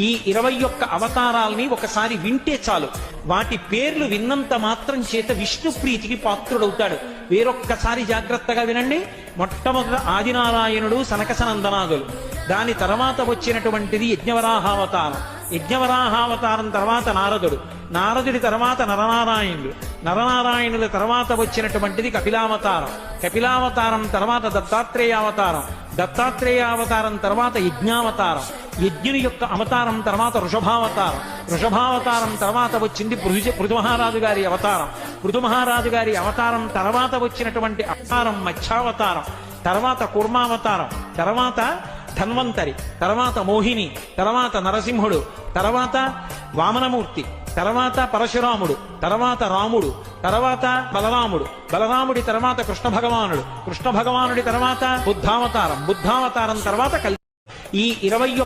ఈ 21 అవతారాల్ని ఒకసారి వింటే చాలు, వాటి పేర్లు విన్నంత మాత్రం చేత విష్ణు ప్రీతికి పాత్రుడవుతాడు. వేరొక్కసారి జాగ్రత్తగా వినండి. మొట్టమొదట ఆదినారాయణుడు సనకసనందనాదులు, దాని తర్వాత వచ్చినటువంటిది యజ్ఞవరాహావతారం, యజ్ఞవరాహావతారం తర్వాత నారదుడు, నారదుడి తర్వాత నరనారాయణుడు, నరనారాయణుల తర్వాత వచ్చినటువంటిది కపిలావతారం, కపిలావతారం తర్వాత దత్తాత్రేయావతారం, దత్తాత్రేయావతారం తర్వాత యజ్ఞావతారం, యజ్ఞుని యొక్క అవతారం తర్వాత వృషభావతారం, వృషభావతారం తర్వాత వచ్చింది పృథుమహారాజు గారి అవతారం, పృథుమహారాజు గారి అవతారం తర్వాత వచ్చినటువంటి అవతారం మత్స్యావతారం, తర్వాత కూర్మావతారం, తర్వాత ధన్వంతరి, తర్వాత మోహిని, తర్వాత నరసింహుడు, తర్వాత వామనమూర్తి, తర్వాత పరశురాముడు, తర్వాత రాముడు, తర్వాత బలరాముడు, బలరాముడి తర్వాత కృష్ణ భగవానుడు, కృష్ణ భగవానుడి తర్వాత బుద్ధావతారం, బుద్ధావతారం తర్వాత ఈ 21